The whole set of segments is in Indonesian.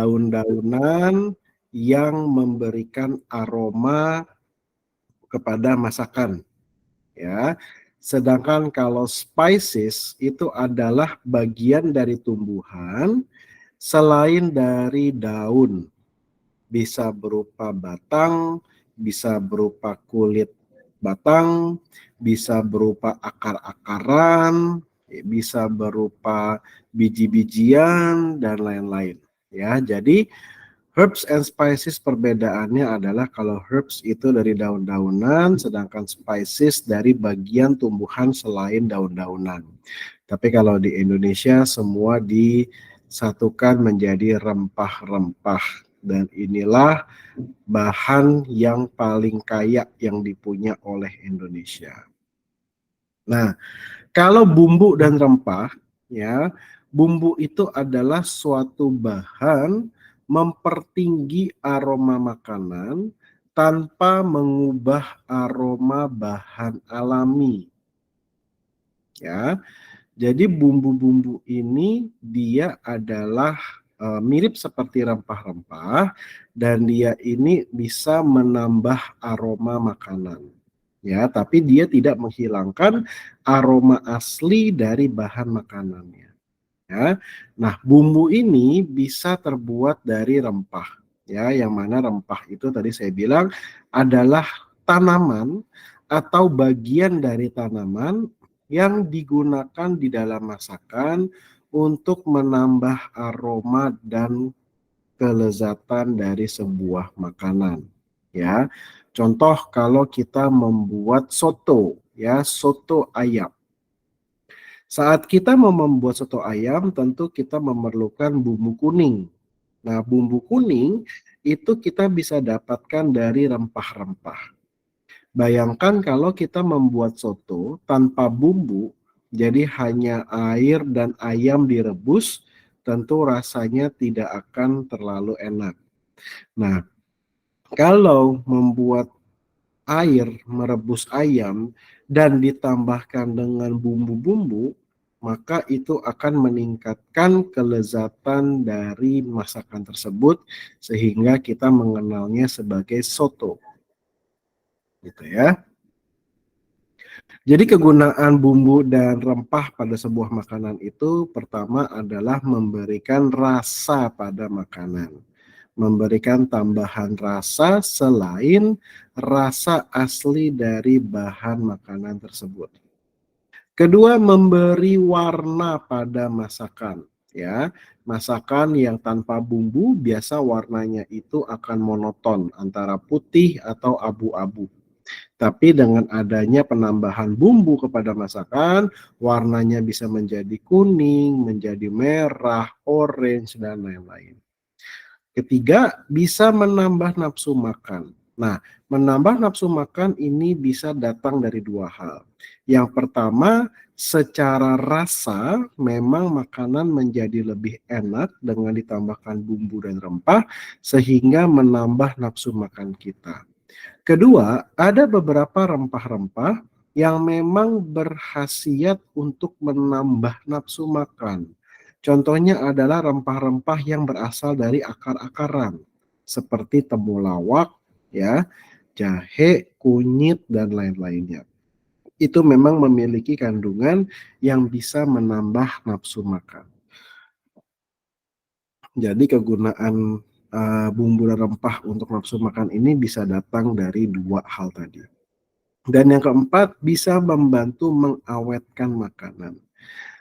daun-daunan yang memberikan aroma kepada masakan, ya. Sedangkan kalau spices itu adalah bagian dari tumbuhan selain dari daun, bisa berupa batang, bisa berupa kulit batang, bisa berupa akar-akaran, bisa berupa biji-bijian dan lain-lain, ya. Jadi herbs and spices perbedaannya adalah kalau herbs itu dari daun-daunan, sedangkan spices dari bagian tumbuhan selain daun-daunan. Tapi kalau di Indonesia semua disatukan menjadi rempah-rempah, dan inilah bahan yang paling kaya yang dipunya oleh Indonesia. Nah, kalau bumbu dan rempah, ya, bumbu itu adalah suatu bahan mempertinggi aroma makanan tanpa mengubah aroma bahan alami. Ya, jadi bumbu-bumbu ini dia adalah mirip seperti rempah-rempah dan dia ini bisa menambah aroma makanan. Ya, tapi dia tidak menghilangkan aroma asli dari bahan makanannya. Ya. Nah, bumbu ini bisa terbuat dari rempah, ya, yang mana rempah itu tadi saya bilang adalah tanaman atau bagian dari tanaman yang digunakan di dalam masakan untuk menambah aroma dan kelezatan dari sebuah makanan, ya. Contoh kalau kita membuat soto, ya, soto ayam. Saat kita mau membuat soto ayam, tentu kita memerlukan bumbu kuning. Nah, bumbu kuning itu kita bisa dapatkan dari rempah-rempah. Bayangkan kalau kita membuat soto tanpa bumbu, jadi hanya air dan ayam direbus, tentu rasanya tidak akan terlalu enak. Nah, kalau membuat air merebus ayam dan ditambahkan dengan bumbu-bumbu, maka itu akan meningkatkan kelezatan dari masakan tersebut sehingga kita mengenalnya sebagai soto. Gitu ya. Jadi kegunaan bumbu dan rempah pada sebuah makanan itu pertama adalah memberikan rasa pada makanan. Memberikan tambahan rasa selain rasa asli dari bahan makanan tersebut. Kedua, memberi warna pada masakan, ya. Masakan yang tanpa bumbu biasa warnanya itu akan monoton antara putih atau abu-abu. Tapi dengan adanya penambahan bumbu kepada masakan, warnanya bisa menjadi kuning, menjadi merah, orange, dan lain-lain. Ketiga, bisa menambah nafsu makan. Nah, menambah nafsu makan ini bisa datang dari dua hal. Yang pertama, secara rasa memang makanan menjadi lebih enak dengan ditambahkan bumbu dan rempah sehingga menambah nafsu makan kita. Kedua, ada beberapa rempah-rempah yang memang berkhasiat untuk menambah nafsu makan. Contohnya adalah rempah-rempah yang berasal dari akar-akaran, seperti temulawak, ya, jahe, kunyit, dan lain-lainnya. Itu memang memiliki kandungan yang bisa menambah nafsu makan. Jadi kegunaan bumbu dan rempah untuk nafsu makan ini bisa datang dari dua hal tadi. Dan yang keempat, bisa membantu mengawetkan makanan.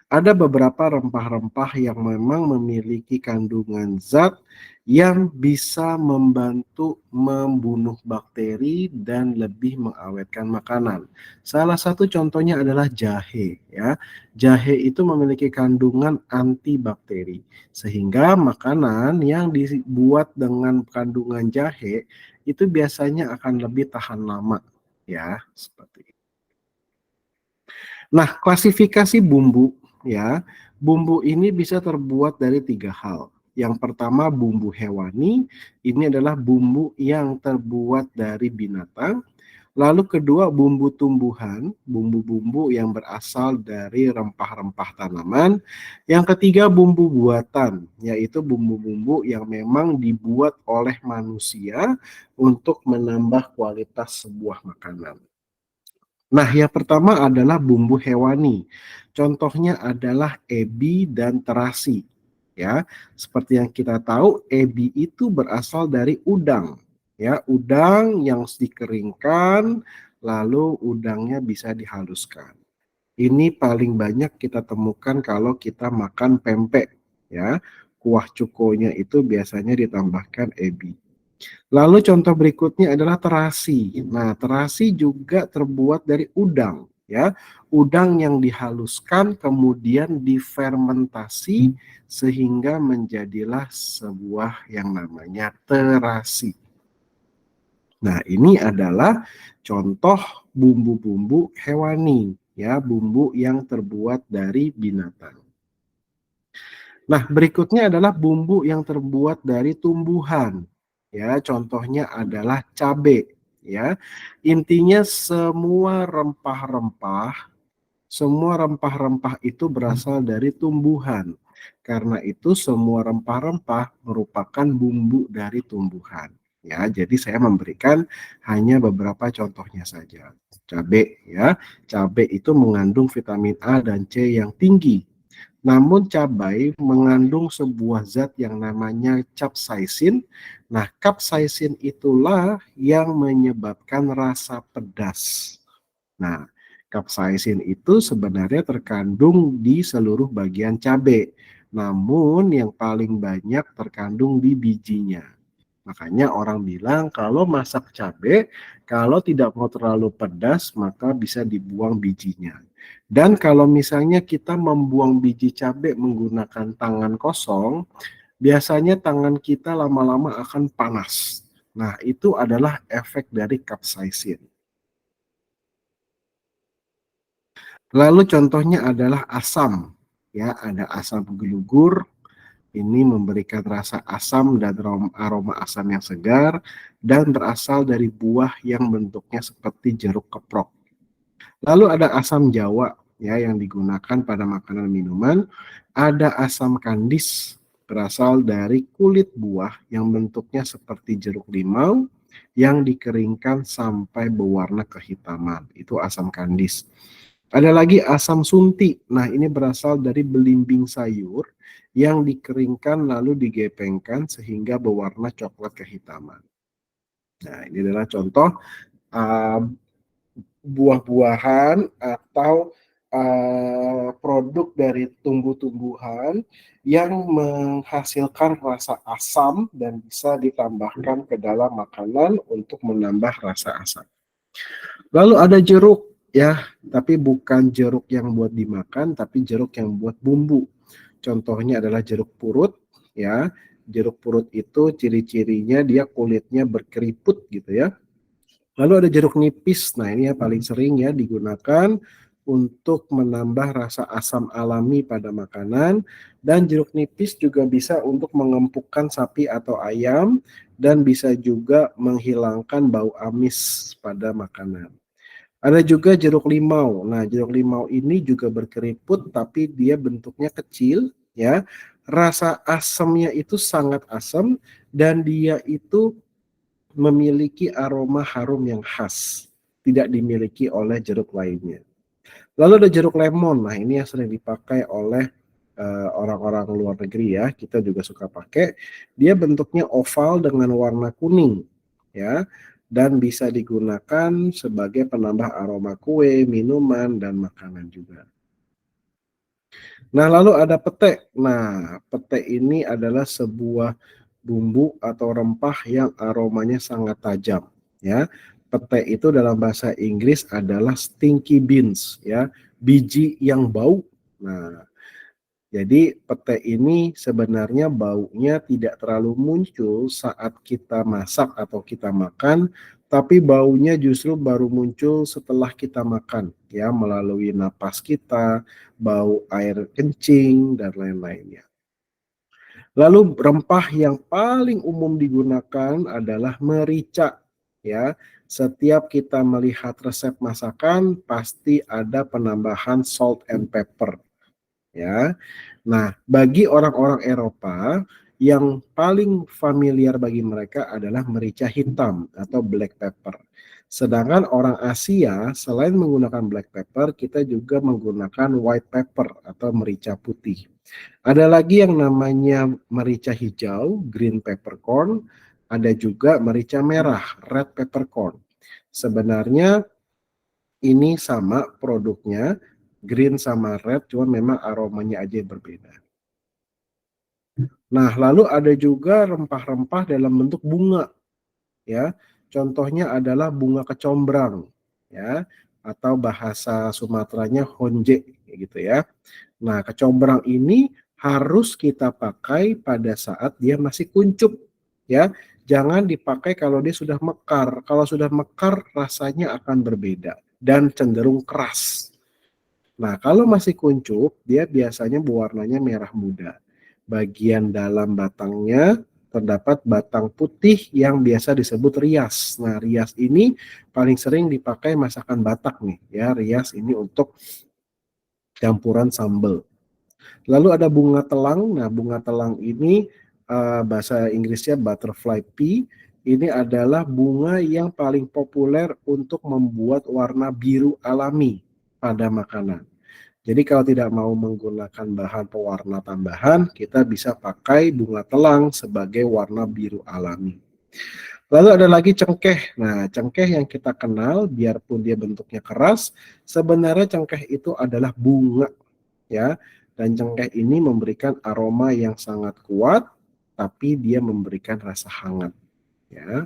Ada beberapa rempah-rempah yang memang memiliki kandungan zat yang bisa membantu membunuh bakteri dan lebih mengawetkan makanan. Salah satu contohnya adalah jahe, ya. Jahe itu memiliki kandungan antibakteri sehingga makanan yang dibuat dengan kandungan jahe itu biasanya akan lebih tahan lama, ya, seperti itu. Nah, klasifikasi bumbu, ya, bumbu ini bisa terbuat dari tiga hal. Yang pertama bumbu hewani, ini adalah bumbu yang terbuat dari binatang. Lalu kedua, bumbu tumbuhan, bumbu-bumbu yang berasal dari rempah-rempah tanaman. Yang ketiga, bumbu buatan, yaitu bumbu-bumbu yang memang dibuat oleh manusia untuk menambah kualitas sebuah makanan. Nah, yang pertama adalah bumbu hewani. Contohnya adalah ebi dan terasi. Ya, seperti yang kita tahu, ebi itu berasal dari udang. Ya, udang yang dikeringkan, lalu udangnya bisa dihaluskan. Ini paling banyak kita temukan kalau kita makan pempek. Ya, kuah cukonya itu biasanya ditambahkan ebi. Lalu contoh berikutnya adalah terasi. Nah, terasi juga terbuat dari udang, ya. Udang yang dihaluskan kemudian difermentasi sehingga menjadilah sebuah yang namanya terasi. Nah, ini adalah contoh bumbu-bumbu hewani, ya, bumbu yang terbuat dari binatang. Nah, berikutnya adalah bumbu yang terbuat dari tumbuhan. Ya, contohnya adalah cabai, ya. Intinya semua rempah-rempah itu berasal dari tumbuhan. Karena itu semua rempah-rempah merupakan bumbu dari tumbuhan. Ya, jadi saya memberikan hanya beberapa contohnya saja. Cabai, ya. Cabai itu mengandung vitamin A dan C yang tinggi. Namun cabai mengandung sebuah zat yang namanya capsaicin. Nah, capsaicin itulah yang menyebabkan rasa pedas. Nah, capsaicin itu sebenarnya terkandung di seluruh bagian cabai. Namun yang paling banyak terkandung di bijinya. Makanya orang bilang kalau masak cabai, kalau tidak mau terlalu pedas, maka bisa dibuang bijinya. Dan kalau misalnya kita membuang biji cabai menggunakan tangan kosong, biasanya tangan kita lama-lama akan panas. Nah, itu adalah efek dari capsaicin. Lalu contohnya adalah asam. Ya, ada asam gelugur, ini memberikan rasa asam dan aroma asam yang segar dan berasal dari buah yang bentuknya seperti jeruk keprok. Lalu ada asam jawa, ya, yang digunakan pada makanan minuman. Ada asam kandis, berasal dari kulit buah yang bentuknya seperti jeruk limau yang dikeringkan sampai berwarna kehitaman. Itu asam kandis. Ada lagi asam sunti. Nah, ini berasal dari belimbing sayur yang dikeringkan lalu digepengkan sehingga berwarna coklat kehitaman. Nah, ini adalah contoh uh, buah-buahan atau produk dari tumbuh-tumbuhan yang menghasilkan rasa asam dan bisa ditambahkan ke dalam makanan untuk menambah rasa asam. Lalu ada jeruk, ya, tapi bukan jeruk yang buat dimakan, tapi jeruk yang buat bumbu. Contohnya adalah jeruk purut, ya. Jeruk purut itu ciri-cirinya dia kulitnya berkeriput gitu ya. Lalu ada jeruk nipis. Nah, ini yang paling sering ya digunakan untuk menambah rasa asam alami pada makanan, dan jeruk nipis juga bisa untuk mengempukkan sapi atau ayam dan bisa juga menghilangkan bau amis pada makanan. Ada juga jeruk limau. Nah, jeruk limau ini juga berkeriput tapi dia bentuknya kecil, ya. Rasa asamnya itu sangat asam dan dia itu memiliki aroma harum yang khas, tidak dimiliki oleh jeruk lainnya. Lalu ada jeruk lemon. Nah, ini yang sering dipakai oleh orang-orang luar negeri ya. Kita juga suka pakai. Dia bentuknya oval dengan warna kuning, ya, dan bisa digunakan sebagai penambah aroma kue, minuman, dan makanan juga. Nah, lalu ada pete. Nah, pete ini adalah sebuah bumbu atau rempah yang aromanya sangat tajam, ya. Pete itu dalam bahasa Inggris adalah stinky beans, ya, biji yang bau. Nah, jadi pete ini sebenarnya baunya tidak terlalu muncul saat kita masak atau kita makan, tapi baunya justru baru muncul setelah kita makan, ya, melalui napas kita, bau air kencing dan lain-lainnya. Lalu rempah yang paling umum digunakan adalah merica, ya. Setiap kita melihat resep masakan, pasti ada penambahan salt and pepper, ya. Nah, bagi orang-orang Eropa, yang paling familiar bagi mereka adalah merica hitam atau black pepper. Sedangkan orang Asia, selain menggunakan black pepper, kita juga menggunakan white pepper atau merica putih. Ada lagi yang namanya merica hijau, green peppercorn, ada juga merica merah, red peppercorn. Sebenarnya ini sama produknya, green sama red, cuma memang aromanya aja yang berbeda. Nah, lalu ada juga rempah-rempah dalam bentuk bunga, ya. Contohnya adalah bunga kecombrang, ya, atau bahasa Sumateranya honje, gitu ya. Nah, kecombrang ini harus kita pakai pada saat dia masih kuncup, ya. Jangan dipakai kalau dia sudah mekar. Kalau sudah mekar, rasanya akan berbeda dan cenderung keras. Nah, kalau masih kuncup, dia biasanya berwarnanya merah muda. Bagian dalam batangnya terdapat batang putih yang biasa disebut rias. Nah, rias ini paling sering dipakai masakan Batak nih, ya. Rias ini untuk campuran sambal. Lalu ada bunga telang. Nah, bunga telang ini bahasa Inggrisnya butterfly pea. Ini adalah bunga yang paling populer untuk membuat warna biru alami pada makanan. Jadi kalau tidak mau menggunakan bahan pewarna tambahan, kita bisa pakai bunga telang sebagai warna biru alami. Lalu ada lagi cengkeh. Nah, cengkeh yang kita kenal, biarpun dia bentuknya keras, sebenarnya cengkeh itu adalah bunga, ya. Dan cengkeh ini memberikan aroma yang sangat kuat, tapi dia memberikan rasa hangat, ya.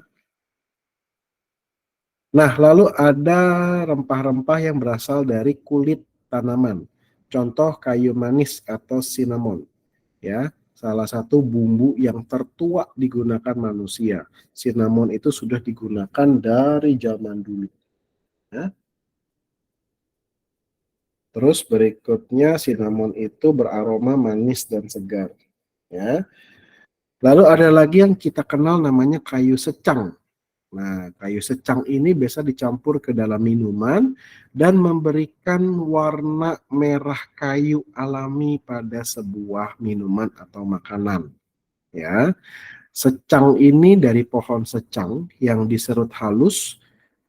Nah, lalu ada rempah-rempah yang berasal dari kulit tanaman. Contoh kayu manis atau cinnamon, ya. Salah satu bumbu yang tertua digunakan manusia. Cinnamon itu sudah digunakan dari zaman dulu, ya. Terus berikutnya cinnamon itu beraroma manis dan segar, ya. Lalu ada lagi yang kita kenal namanya kayu secang. Nah, kayu secang ini biasa dicampur ke dalam minuman dan memberikan warna merah kayu alami pada sebuah minuman atau makanan. Ya, secang ini dari pohon secang yang diserut halus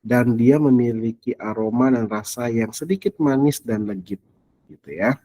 dan dia memiliki aroma dan rasa yang sedikit manis dan legit, gitu ya.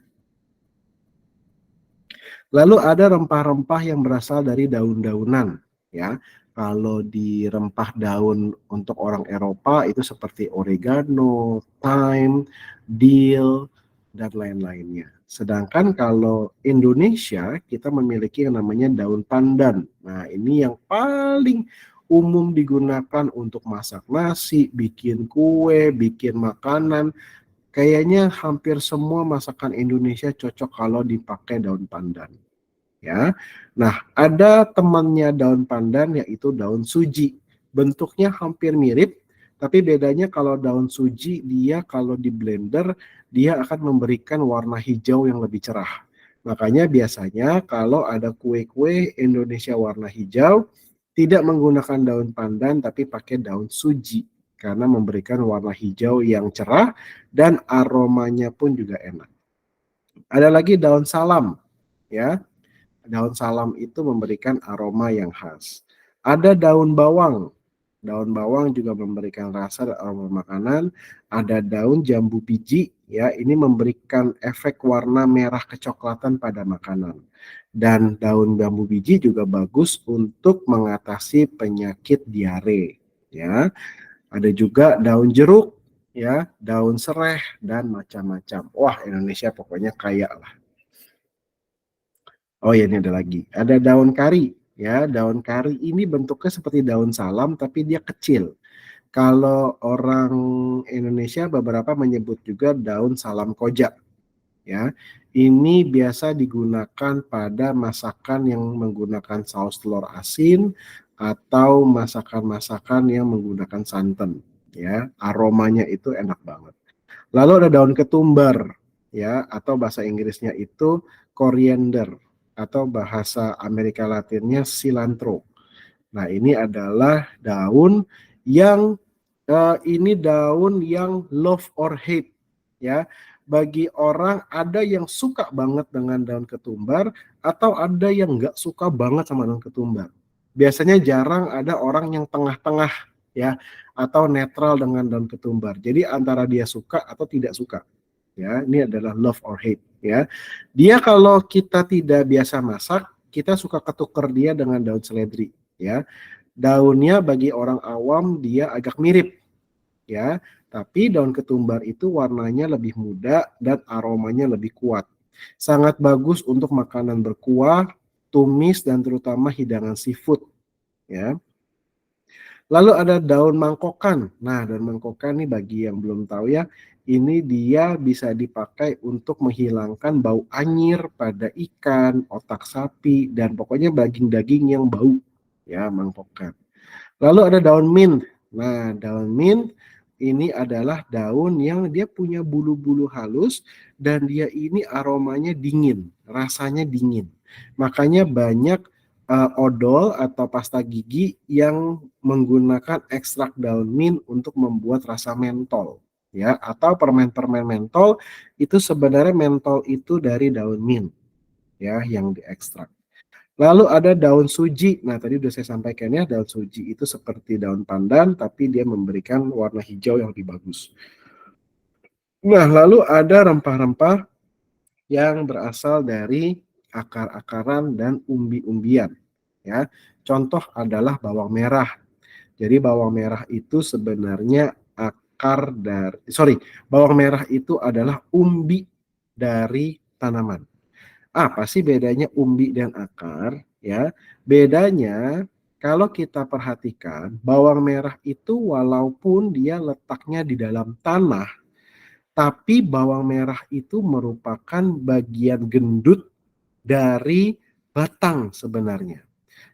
Lalu ada rempah-rempah yang berasal dari daun-daunan, ya. Kalau di rempah daun untuk orang Eropa itu seperti oregano, thyme, dill, dan lain-lainnya. Sedangkan kalau Indonesia kita memiliki yang namanya daun pandan. Nah, ini yang paling umum digunakan untuk masak nasi, bikin kue, bikin makanan. Kayaknya hampir semua masakan Indonesia cocok kalau dipakai daun pandan, ya. Nah, ada temannya daun pandan yaitu daun suji. Bentuknya hampir mirip, tapi bedanya kalau daun suji dia kalau di blender dia akan memberikan warna hijau yang lebih cerah. Makanya biasanya kalau ada kue-kue Indonesia warna hijau tidak menggunakan daun pandan tapi pakai daun suji karena memberikan warna hijau yang cerah dan aromanya pun juga enak. Ada lagi daun salam, ya. Daun salam itu memberikan aroma yang khas. Ada daun bawang. Daun bawang juga memberikan rasa dan aroma makanan. Ada daun jambu biji, ya, ini memberikan efek warna merah kecoklatan pada makanan. Dan daun jambu biji juga bagus untuk mengatasi penyakit diare, ya. Ada juga daun jeruk, ya, daun sereh dan macam-macam. Wah, Indonesia pokoknya kaya lah. Oh ya, ini ada lagi. Ada daun kari, ya. Daun kari ini bentuknya seperti daun salam tapi dia kecil. Kalau orang Indonesia beberapa menyebut juga daun salam koja, ya. Ini biasa digunakan pada masakan yang menggunakan saus telur asin atau masakan-masakan yang menggunakan santan, ya. Aromanya itu enak banget. Lalu ada daun ketumbar, ya, atau bahasa Inggrisnya itu coriander atau bahasa Amerika Latinnya cilantro. Nah, ini adalah daun yang Ini daun yang love or hate ya. Bagi orang ada yang suka banget dengan daun ketumbar atau ada yang nggak suka banget sama daun ketumbar. Biasanya jarang ada orang yang tengah-tengah ya atau netral dengan daun ketumbar. Jadi antara dia suka atau tidak suka. Ya, ini adalah love or hate ya. Dia kalau kita tidak biasa masak, kita suka ketukar dia dengan daun seledri ya. Daunnya bagi orang awam dia agak mirip ya, tapi daun ketumbar itu warnanya lebih muda dan aromanya lebih kuat. Sangat bagus untuk makanan berkuah, tumis dan terutama hidangan seafood ya. Lalu ada daun mangkokan. Nah, daun mangkokan nih bagi yang belum tahu ya, ini dia bisa dipakai untuk menghilangkan bau anyir pada ikan, otak sapi dan pokoknya daging-daging yang bau ya, mangkokan. Lalu ada daun mint. Nah, daun mint ini adalah daun yang dia punya bulu-bulu halus dan dia ini aromanya dingin, rasanya dingin. Makanya banyak odol atau pasta gigi yang menggunakan ekstrak daun mint untuk membuat rasa mentol. Ya, atau permen-permen mentol itu sebenarnya mentol itu dari daun mint ya yang diekstrak. Lalu ada daun suji. Nah, tadi sudah saya sampaikan ya, daun suji itu seperti daun pandan, tapi dia memberikan warna hijau yang lebih bagus. Nah, lalu ada rempah-rempah yang berasal dari akar-akaran dan umbi-umbian. Ya, contoh adalah bawang merah. Jadi bawang merah itu sebenarnya bawang merah itu adalah umbi dari tanaman. Apa sih bedanya umbi dan akar? Ya, bedanya kalau kita perhatikan bawang merah itu walaupun dia letaknya di dalam tanah, tapi bawang merah itu merupakan bagian gendut dari batang sebenarnya.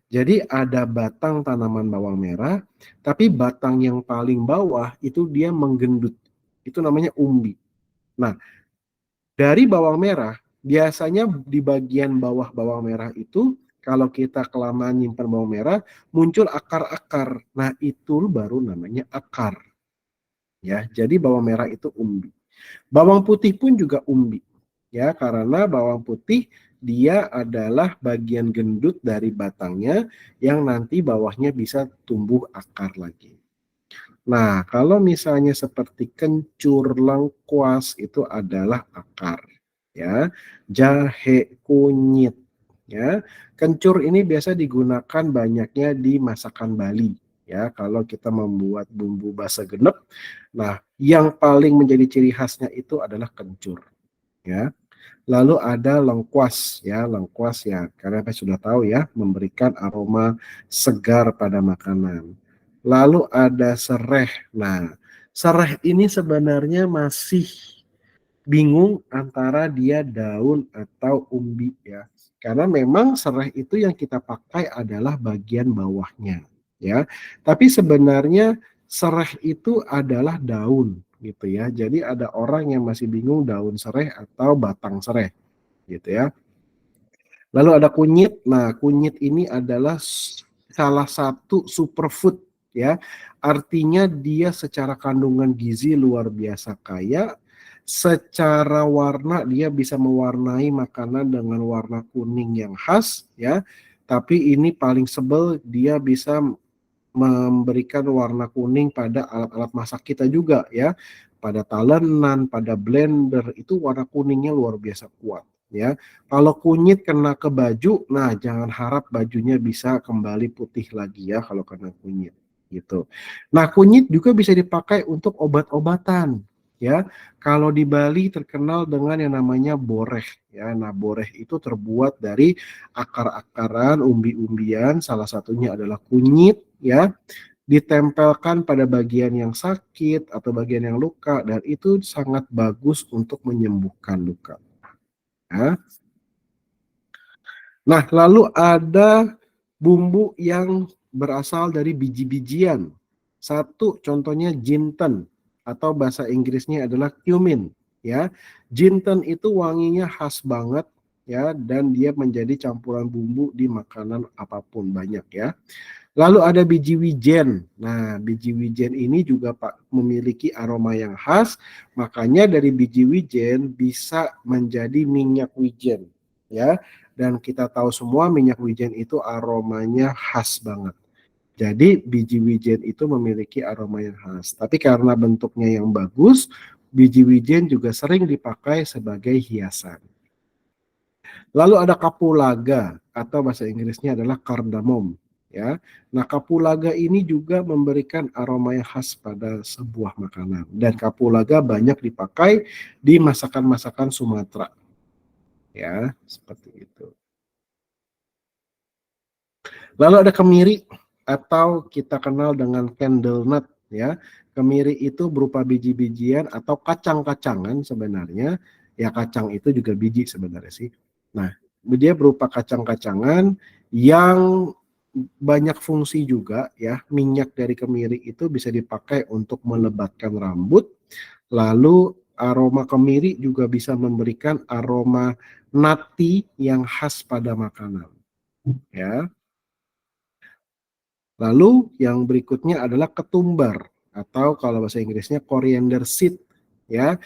Jadi ada batang tanaman bawang merah, tapi batang yang paling bawah itu dia menggendut. Itu namanya umbi. Nah, dari bawang merah, biasanya di bagian bawah bawang merah itu, kalau kita kelamaan nyimpan bawang merah, muncul akar-akar. Nah, itu baru namanya akar. Ya, jadi bawang merah itu umbi. Bawang putih pun juga umbi. Ya, karena bawang putih dia adalah bagian gendut dari batangnya yang nanti bawahnya bisa tumbuh akar lagi. Nah, kalau misalnya seperti kencur, lengkuas itu adalah akar, ya. Jahe, kunyit, ya. Kencur ini biasa digunakan banyaknya di masakan Bali, ya. Kalau kita membuat bumbu basa genep, nah, yang paling menjadi ciri khasnya itu adalah kencur, ya. Lalu ada lengkuas, ya. Lengkuas ya, karena saya sudah tahu ya, memberikan aroma segar pada makanan. Lalu ada sereh. Nah, sereh ini sebenarnya masih bingung antara dia daun atau umbi ya. Karena memang sereh itu yang kita pakai adalah bagian bawahnya ya. Tapi sebenarnya sereh itu adalah daun gitu ya. Jadi ada orang yang masih bingung daun sereh atau batang sereh gitu ya. Lalu ada kunyit. Nah, kunyit ini adalah salah satu superfood ya. Artinya dia secara kandungan gizi luar biasa kaya. Secara warna dia bisa mewarnai makanan dengan warna kuning yang khas ya. Tapi ini paling sebel dia bisa memberikan warna kuning pada alat-alat masak kita juga ya. Pada talenan, pada blender itu warna kuningnya luar biasa kuat ya. Kalau kunyit kena ke baju, nah jangan harap bajunya bisa kembali putih lagi ya kalau kena kunyit gitu. Nah, kunyit juga bisa dipakai untuk obat-obatan ya. Kalau di Bali terkenal dengan yang namanya boreh ya. Nah, boreh itu terbuat dari akar-akaran, umbi-umbian, salah satunya adalah kunyit ya, ditempelkan pada bagian yang sakit atau bagian yang luka dan itu sangat bagus untuk menyembuhkan luka. Ya. Nah, lalu ada bumbu yang berasal dari biji-bijian. Satu contohnya jinten atau bahasa Inggrisnya adalah cumin ya. Jinten itu wanginya khas banget ya dan dia menjadi campuran bumbu di makanan apapun banyak ya. Lalu ada biji wijen. Nah, biji wijen ini juga Pak memiliki aroma yang khas, makanya dari biji wijen bisa menjadi minyak wijen, ya. Dan kita tahu semua minyak wijen itu aromanya khas banget. Jadi biji wijen itu memiliki aroma yang khas. Tapi karena bentuknya yang bagus, biji wijen juga sering dipakai sebagai hiasan. Lalu ada kapulaga atau bahasa Inggrisnya adalah cardamom, ya. Nah, kapulaga ini juga memberikan aroma yang khas pada sebuah makanan dan kapulaga banyak dipakai di masakan-masakan Sumatera, ya, seperti itu. Lalu ada kemiri atau kita kenal dengan candle nut, ya. Kemiri itu berupa biji-bijian atau kacang-kacangan sebenarnya. Ya, kacang itu juga biji sebenarnya sih. Nah, dia berupa kacang-kacangan yang banyak fungsi juga, ya. Minyak dari kemiri itu bisa dipakai untuk melebatkan rambut. Lalu aroma kemiri juga bisa memberikan aroma nati yang khas pada makanan, ya. Lalu yang berikutnya adalah ketumbar atau kalau bahasa Inggrisnya coriander seed, ya.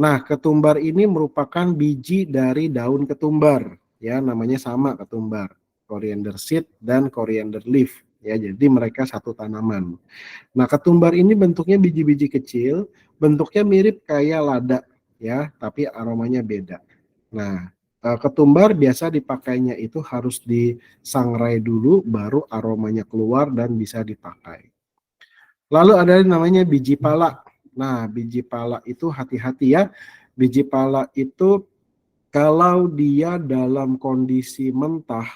Nah, ketumbar ini merupakan biji dari daun ketumbar, ya, namanya sama ketumbar, coriander seed dan coriander leaf, ya. Jadi mereka satu tanaman. Nah, ketumbar ini bentuknya biji-biji kecil, bentuknya mirip kayak lada, ya, tapi aromanya beda. Nah, ketumbar biasa dipakainya itu harus disangrai dulu, baru aromanya keluar dan bisa dipakai. Lalu ada namanya biji pala. Nah, biji pala itu hati-hati ya. Biji pala itu kalau dia dalam kondisi mentah,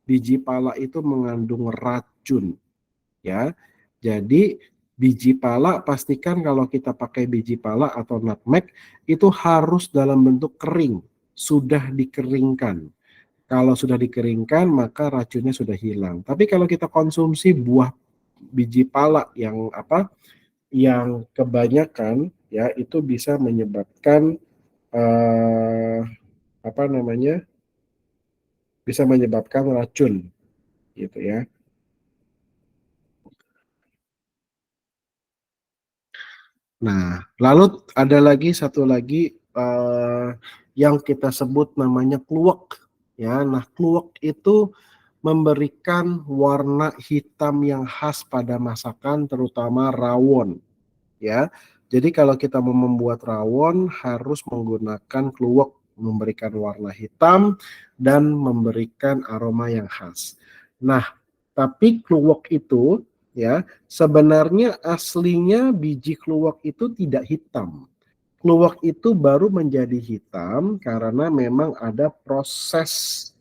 biji pala itu mengandung racun, ya. Jadi biji pala pastikan kalau kita pakai biji pala atau nutmeg itu harus dalam bentuk kering, sudah dikeringkan. Kalau sudah dikeringkan maka racunnya sudah hilang. Tapi kalau kita konsumsi buah biji pala yang yang kebanyakan, ya, itu bisa menyebabkan eh, apa namanya? Bisa menyebabkan racun gitu ya. Nah, lalu ada lagi satu lagi yang kita sebut namanya kluwek, ya. Nah, kluwek itu memberikan warna hitam yang khas pada masakan terutama rawon, ya. Jadi kalau kita mau membuat rawon harus menggunakan kluwek, memberikan warna hitam dan memberikan aroma yang khas. Nah, tapi kluwek itu, ya, sebenarnya aslinya biji kluwek itu tidak hitam. Kluwek itu baru menjadi hitam karena memang ada proses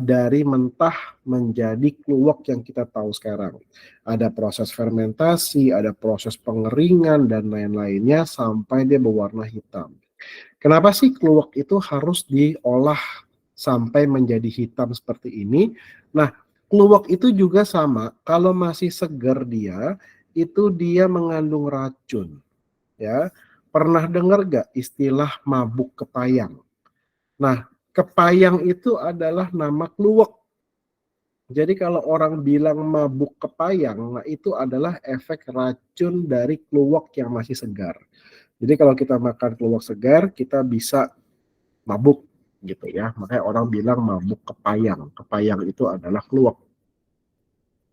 dari mentah menjadi kluwek yang kita tahu sekarang. Ada proses fermentasi, ada proses pengeringan dan lain-lainnya sampai dia berwarna hitam. Kenapa sih kluwek itu harus diolah sampai menjadi hitam seperti ini? Nah, kluwek itu juga sama, kalau masih segar dia, itu dia mengandung racun, ya. Pernah dengar gak istilah mabuk kepayang? Nah, kepayang itu adalah nama kluwek. Jadi kalau orang bilang mabuk kepayang, nah itu adalah efek racun dari kluwek yang masih segar. Jadi kalau kita makan kluwek segar, kita bisa mabuk gitu ya. Makanya orang bilang mabuk kepayang. Kepayang itu adalah kluwek.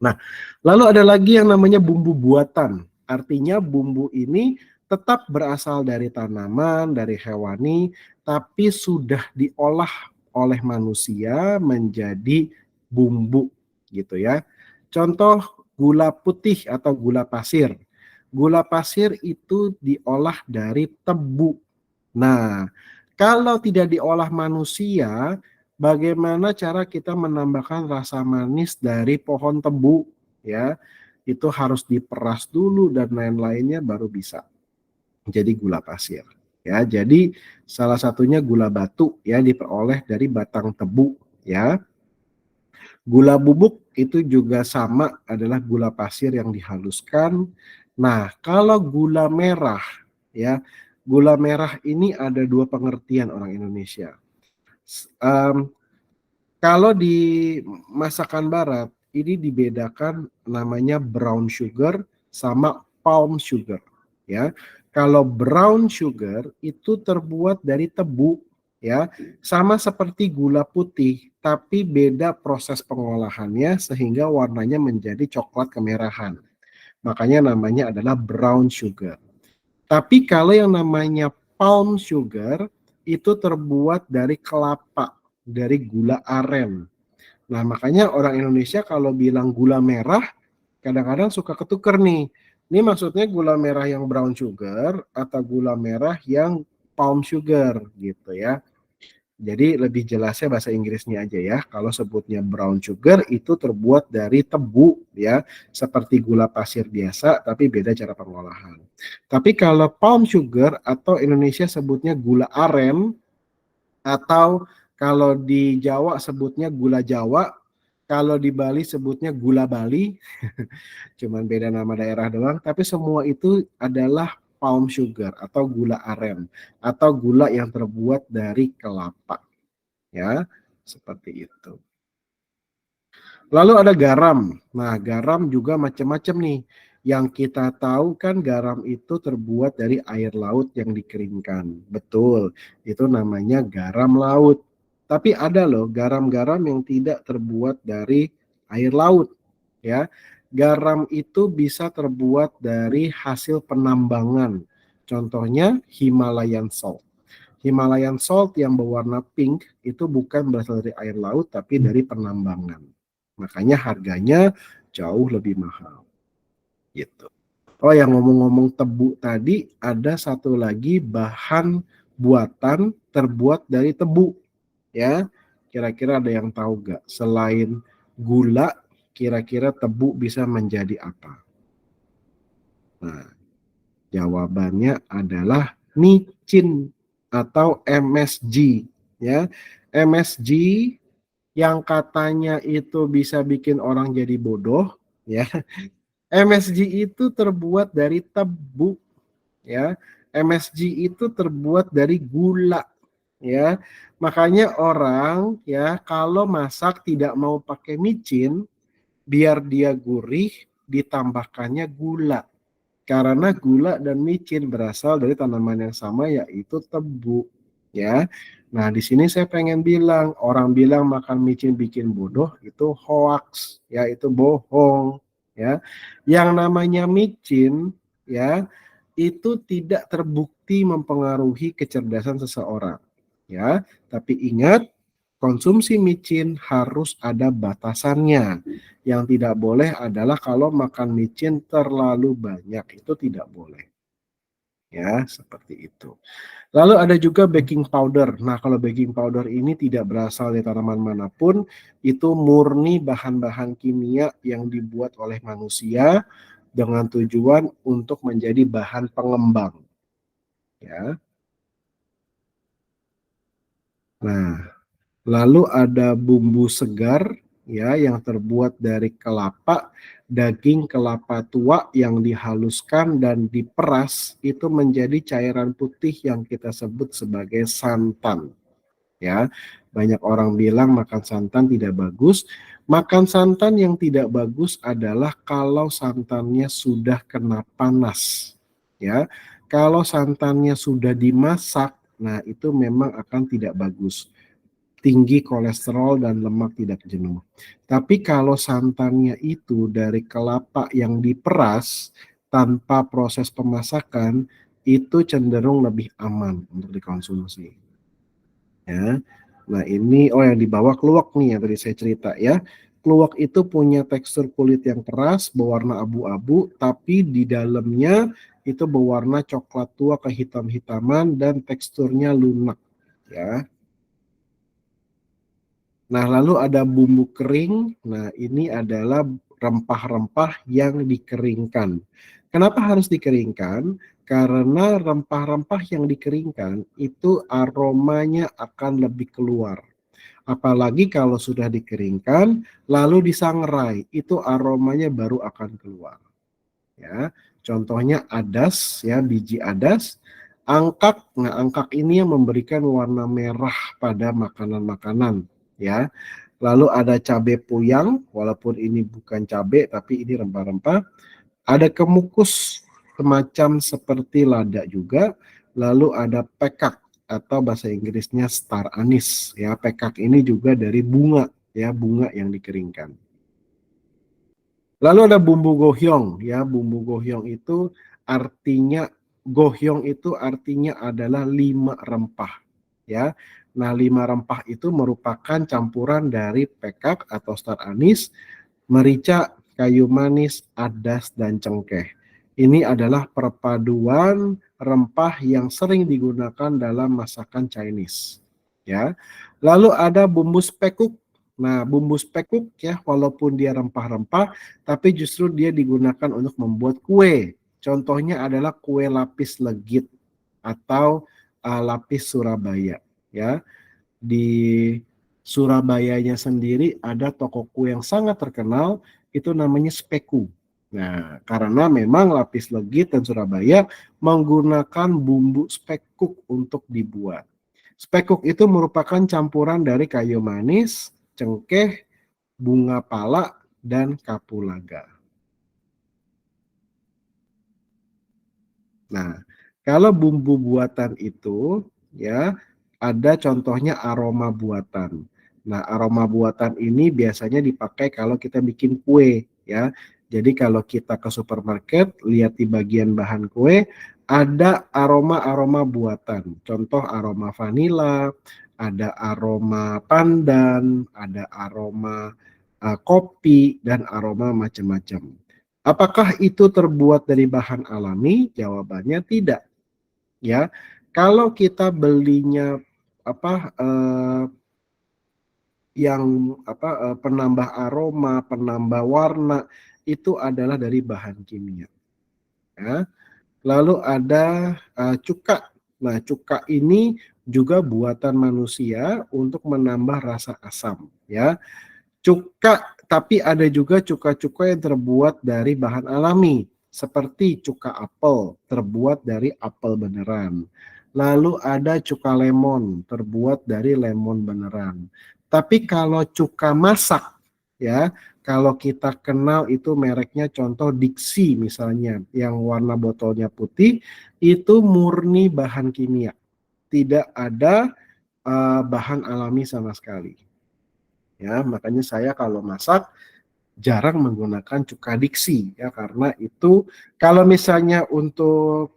Nah, lalu ada lagi yang namanya bumbu buatan. Artinya bumbu ini tetap berasal dari tanaman, dari hewani, tapi sudah diolah oleh manusia menjadi bumbu gitu ya. Contoh gula putih atau gula pasir. Gula pasir itu diolah dari tebu. Nah, kalau tidak diolah manusia, bagaimana cara kita menambahkan rasa manis dari pohon tebu, ya? Itu harus diperas dulu dan lain-lainnya baru bisa jadi gula pasir. Ya, jadi salah satunya gula batu ya diperoleh dari batang tebu, ya. Gula bubuk itu juga sama, adalah gula pasir yang dihaluskan. Nah, kalau gula merah, ya, gula merah ini ada dua pengertian orang Indonesia. Kalau di masakan barat ini dibedakan namanya brown sugar sama palm sugar, ya. Kalau brown sugar itu terbuat dari tebu, ya, sama seperti gula putih, tapi beda proses pengolahannya sehingga warnanya menjadi coklat kemerahan. Makanya namanya adalah brown sugar. Tapi kalau yang namanya palm sugar itu terbuat dari kelapa, dari gula aren. Nah, makanya orang Indonesia kalau bilang gula merah, kadang-kadang suka ketuker nih. Ini maksudnya gula merah yang brown sugar atau gula merah yang palm sugar gitu ya. Jadi lebih jelasnya bahasa Inggrisnya aja ya. Kalau sebutnya brown sugar itu terbuat dari tebu ya, seperti gula pasir biasa tapi beda cara pengolahan. Tapi kalau palm sugar atau Indonesia sebutnya gula aren atau kalau di Jawa sebutnya gula Jawa, kalau di Bali sebutnya gula Bali, cuman beda nama daerah doang, tapi semua itu adalah palm sugar atau gula aren atau gula yang terbuat dari kelapa, ya, seperti itu. Lalu ada garam. Nah, garam juga macam-macam nih. Yang kita tahu kan garam itu terbuat dari air laut yang dikeringkan. Betul, itu namanya garam laut. Tapi ada loh garam-garam yang tidak terbuat dari air laut, ya. Garam itu bisa terbuat dari hasil penambangan. Contohnya Himalayan salt. Himalayan salt yang berwarna pink itu bukan berasal dari air laut tapi dari penambangan. Makanya harganya jauh lebih mahal. Gitu. Oh, yang ngomong-ngomong tebu tadi, ada satu lagi bahan buatan terbuat dari tebu. Ya, kira-kira ada yang tahu gak? Selain gula, kira-kira tebu bisa menjadi apa? Nah, jawabannya adalah micin atau MSG. Ya, MSG yang katanya itu bisa bikin orang jadi bodoh, ya. MSG itu terbuat dari tebu, ya. MSG itu terbuat dari gula, ya. Makanya orang ya kalau masak tidak mau pakai micin, biar dia gurih ditambahkannya gula. Karena gula dan micin berasal dari tanaman yang sama yaitu tebu, ya. Nah, di sini saya pengen bilang, orang bilang makan micin bikin bodoh itu hoax, ya, itu bohong, ya. Yang namanya micin, ya, itu tidak terbukti mempengaruhi kecerdasan seseorang, ya. Tapi ingat, konsumsi micin harus ada batasannya. Yang tidak boleh adalah kalau makan micin terlalu banyak, itu tidak boleh. Ya, seperti itu. Lalu ada juga baking powder. Nah, kalau baking powder ini tidak berasal dari tanaman manapun, itu murni bahan-bahan kimia yang dibuat oleh manusia dengan tujuan untuk menjadi bahan pengembang. Ya. Nah, lalu ada bumbu segar ya yang terbuat dari kelapa, daging kelapa tua yang dihaluskan dan diperas itu menjadi cairan putih yang kita sebut sebagai santan. Ya, banyak orang bilang makan santan tidak bagus. Makan santan yang tidak bagus adalah kalau santannya sudah kena panas. Ya, kalau santannya sudah dimasak, nah itu memang akan tidak bagus, tinggi kolesterol dan lemak tidak jenuh. Tapi kalau santannya itu dari kelapa yang diperas tanpa proses pemasakan, itu cenderung lebih aman untuk dikonsumsi. Ya. Nah, ini yang dibawa keluak nih yang tadi saya cerita ya. Keluak itu punya tekstur kulit yang keras, berwarna abu-abu, tapi di dalamnya itu berwarna coklat tua kehitam-hitaman dan teksturnya lunak ya. Nah, lalu ada bumbu kering. Nah, ini adalah rempah-rempah yang dikeringkan. Kenapa harus dikeringkan? Karena rempah-rempah yang dikeringkan itu aromanya akan lebih keluar. Apalagi kalau sudah dikeringkan lalu disangrai, itu aromanya baru akan keluar. Ya, contohnya adas ya, biji adas, angkak. Nah, angkak ini yang memberikan warna merah pada makanan-makanan ya. Lalu ada cabai puyang, walaupun ini bukan cabai tapi ini rempah-rempah. Ada kemukus semacam seperti lada juga. Lalu ada pekak atau bahasa Inggrisnya star anise. Ya, pekak ini juga dari bunga, ya, bunga yang dikeringkan. Lalu ada bumbu gohyong, ya, bumbu gohyong itu artinya adalah 5 rempah, ya. Nah, 5 rempah itu merupakan campuran dari pekak atau star anise, merica, kayu manis, adas, dan cengkeh. Ini adalah perpaduan rempah yang sering digunakan dalam masakan Chinese, ya. Lalu ada bumbu spekuk. Nah, bumbu spekuk, ya, walaupun dia rempah-rempah, tapi justru dia digunakan untuk membuat kue. Contohnya adalah kue lapis legit atau lapis Surabaya, ya. Di Surabayanya sendiri ada toko kue yang sangat terkenal, itu namanya Speku. Nah, karena memang lapis legit dan Surabaya menggunakan bumbu spekuk untuk dibuat. Spekuk itu merupakan campuran dari kayu manis, cengkeh, bunga pala, dan kapulaga. Nah, kalau bumbu buatan itu, ya, ada contohnya aroma buatan. Nah, aroma buatan ini biasanya dipakai kalau kita bikin kue, ya. Jadi kalau kita ke supermarket, lihat di bagian bahan kue, ada aroma-aroma buatan. Contoh aroma vanila, ada aroma pandan, ada aroma kopi, dan aroma macam-macam. Apakah itu terbuat dari bahan alami? Jawabannya tidak, ya. Kalau kita belinya apa penambah aroma, penambah warna, itu adalah dari bahan kimia, ya. Lalu ada cuka. Nah, cuka ini juga buatan manusia untuk menambah rasa asam, ya. Tapi ada juga cuka-cuka yang terbuat dari bahan alami, seperti cuka apel, terbuat dari apel beneran. Lalu ada cuka lemon, terbuat dari lemon beneran. Tapi kalau cuka masak, ya, kalau kita kenal itu mereknya contoh Dixie misalnya, yang warna botolnya putih, itu murni bahan kimia. Tidak ada bahan alami sama sekali. Ya, makanya saya kalau masak jarang menggunakan cuka diksi, ya, karena itu kalau misalnya untuk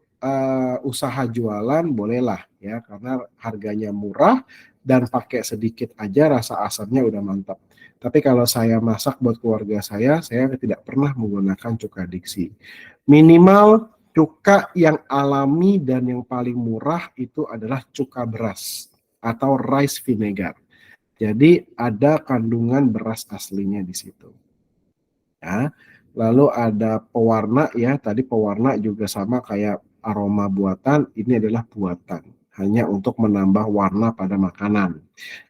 usaha jualan bolehlah, ya, karena harganya murah dan pakai sedikit aja rasa asamnya udah mantap. Tapi kalau saya masak buat keluarga saya tidak pernah menggunakan cuka diksi. Minimal cuka yang alami dan yang paling murah itu adalah cuka beras atau rice vinegar. Jadi ada kandungan beras aslinya di situ. Ya. Lalu ada pewarna, ya. Tadi pewarna juga sama kayak aroma buatan, ini adalah buatan. Hanya untuk menambah warna pada makanan.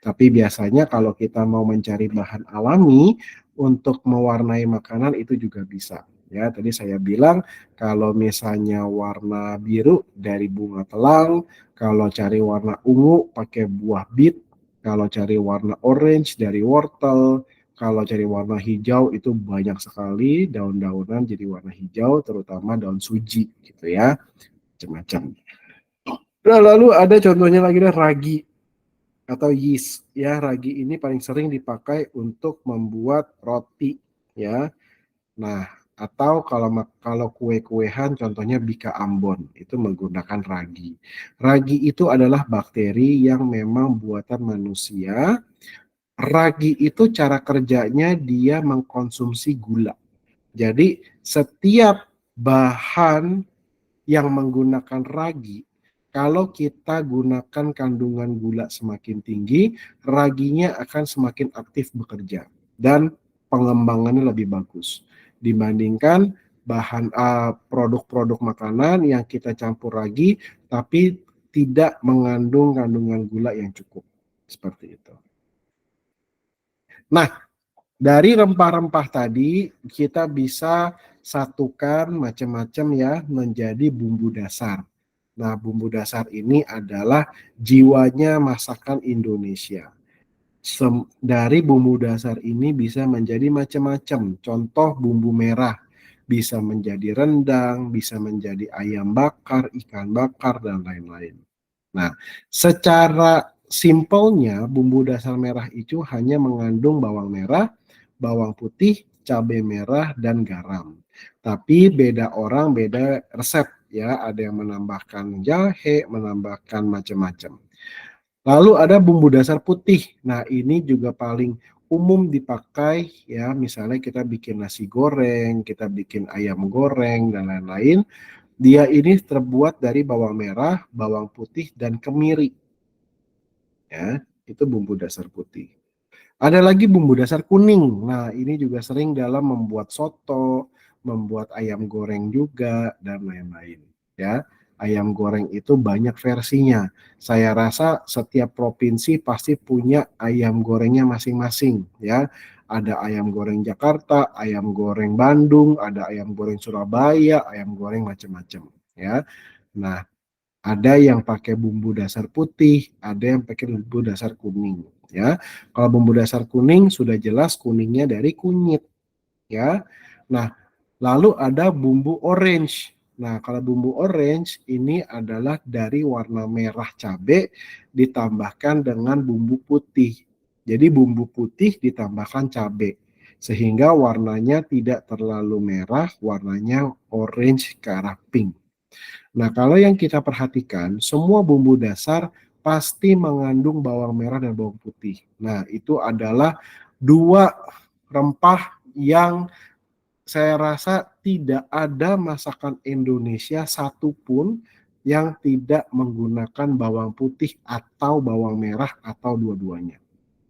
Tapi biasanya kalau kita mau mencari bahan alami untuk mewarnai makanan itu juga bisa. Ya, tadi saya bilang kalau misalnya warna biru dari bunga telang, kalau cari warna ungu pakai buah bit, kalau cari warna orange dari wortel, kalau cari warna hijau itu banyak sekali daun-daunan jadi warna hijau, terutama daun suji gitu, ya, macam-macam. Nah, lalu ada contohnya lagi deh, ragi atau yeast, ya. Ragi ini paling sering dipakai untuk membuat roti, ya. Nah, atau kalau kue-kuehan contohnya bika Ambon itu menggunakan ragi. Ragi itu adalah bakteri yang memang buatan manusia. Ragi itu cara kerjanya dia mengkonsumsi gula. Jadi setiap bahan yang menggunakan ragi, kalau kita gunakan kandungan gula semakin tinggi, raginya akan semakin aktif bekerja dan pengembangannya lebih bagus dibandingkan produk-produk makanan yang kita campur ragi tapi tidak mengandung kandungan gula yang cukup. Seperti itu. Nah, dari rempah-rempah tadi kita bisa satukan macam-macam, ya, menjadi bumbu dasar. Nah, bumbu dasar ini adalah jiwanya masakan Indonesia. Dari bumbu dasar ini bisa menjadi macam-macam. Contoh bumbu merah bisa menjadi rendang, bisa menjadi ayam bakar, ikan bakar, dan lain-lain. Nah, secara simpelnya bumbu dasar merah itu hanya mengandung bawang merah, bawang putih, cabai merah, dan garam. Tapi beda orang beda resep ya. Ada yang menambahkan jahe, menambahkan macam-macam. Lalu ada bumbu dasar putih. Nah, ini juga paling umum dipakai ya. Misalnya kita bikin nasi goreng, kita bikin ayam goreng dan lain-lain. Dia ini terbuat dari bawang merah, bawang putih dan kemiri. Ya, itu bumbu dasar putih. Ada lagi bumbu dasar kuning. Nah, ini juga sering dalam membuat soto, membuat ayam goreng juga, dan lain-lain. Ya, ayam goreng itu banyak versinya. Saya rasa setiap provinsi pasti punya ayam gorengnya masing-masing. Ya, ada ayam goreng Jakarta, ayam goreng Bandung, ada ayam goreng Surabaya, ayam goreng macam-macam. Ya, nah ada yang pakai bumbu dasar putih, ada yang pakai bumbu dasar kuning. Ya, kalau bumbu dasar kuning sudah jelas kuningnya dari kunyit. Ya, nah lalu ada bumbu orange. Nah, kalau bumbu orange ini adalah dari warna merah cabai ditambahkan dengan bumbu putih. Jadi bumbu putih ditambahkan cabai sehingga warnanya tidak terlalu merah, warnanya orange ke arah pink. Nah, kalau yang kita perhatikan, semua bumbu dasar pasti mengandung bawang merah dan bawang putih. Nah, itu adalah dua rempah yang saya rasa tidak ada masakan Indonesia satupun yang tidak menggunakan bawang putih atau bawang merah atau dua-duanya.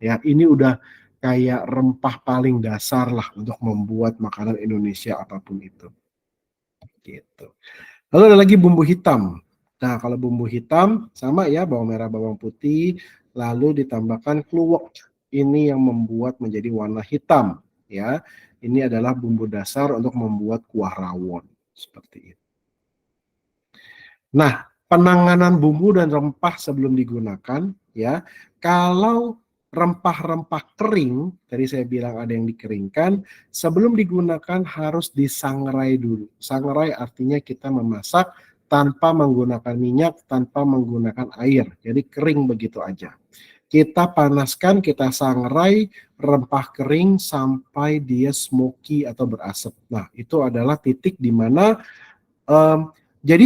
Ya, ini udah kayak rempah paling dasar lah untuk membuat makanan Indonesia apapun itu. Gitu. Lalu ada lagi bumbu hitam. Nah, kalau bumbu hitam sama ya, bawang merah, bawang putih, lalu ditambahkan kluwek. Ini yang membuat menjadi warna hitam, ya. Ini adalah bumbu dasar untuk membuat kuah rawon seperti itu. Nah, penanganan bumbu dan rempah sebelum digunakan, ya. Kalau rempah-rempah kering, tadi saya bilang ada yang dikeringkan, sebelum digunakan harus disangrai dulu. Sangrai artinya kita memasak tanpa menggunakan minyak, tanpa menggunakan air. Jadi kering begitu aja. Kita panaskan, kita sangrai rempah kering sampai dia smoky atau berasap. Nah, itu adalah titik di mana jadi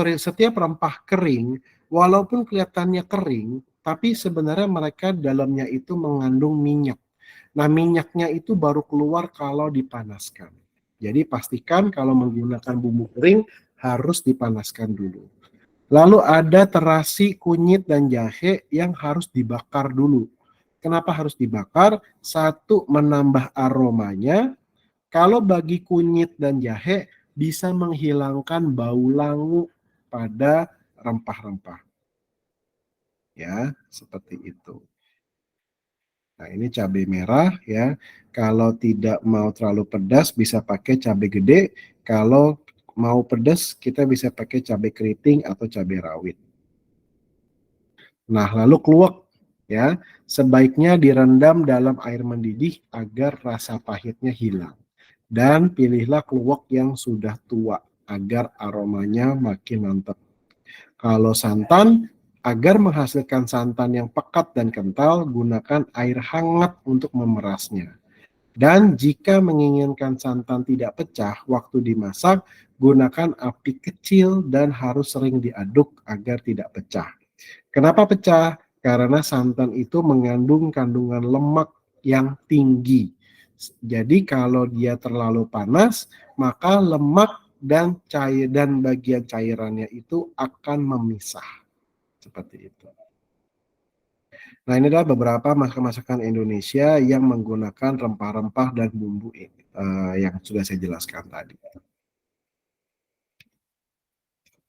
setiap rempah kering, walaupun kelihatannya kering, tapi sebenarnya mereka dalamnya itu mengandung minyak. Nah, minyaknya itu baru keluar kalau dipanaskan. Jadi pastikan kalau menggunakan bumbu kering harus dipanaskan dulu. Lalu ada terasi, kunyit, dan jahe yang harus dibakar dulu. Kenapa harus dibakar? Satu, menambah aromanya. Kalau bagi kunyit dan jahe, bisa menghilangkan bau langu pada rempah-rempah. Ya, seperti itu. Nah, ini cabai merah ya. Kalau tidak mau terlalu pedas, bisa pakai cabai gede. Kalau mau pedas, kita bisa pakai cabai keriting atau cabai rawit. Nah, lalu kluwek ya. Sebaiknya direndam dalam air mendidih agar rasa pahitnya hilang. Dan pilihlah kluwek yang sudah tua agar aromanya makin mantap. Kalau santan, agar menghasilkan santan yang pekat dan kental, gunakan air hangat untuk memerasnya. Dan jika menginginkan santan tidak pecah waktu dimasak, gunakan api kecil dan harus sering diaduk agar tidak pecah. Kenapa pecah? Karena santan itu mengandung kandungan lemak yang tinggi. Jadi kalau dia terlalu panas, maka lemak dan cair dan bagian cairannya itu akan memisah. Seperti itu. Nah, ini adalah beberapa masakan Indonesia yang menggunakan rempah-rempah dan bumbu yang sudah saya jelaskan tadi.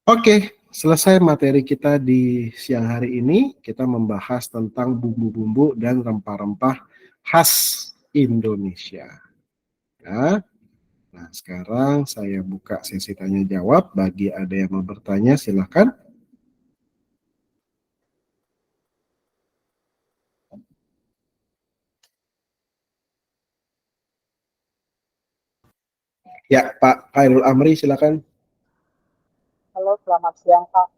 Oke, selesai materi kita di siang hari ini. Kita membahas tentang bumbu-bumbu dan rempah-rempah khas Indonesia. Ya. Nah, sekarang saya buka sesi tanya jawab. Bagi ada yang mau bertanya, silakan. Ya, Pak Khairul Amri, silakan. Halo, selamat siang Pak.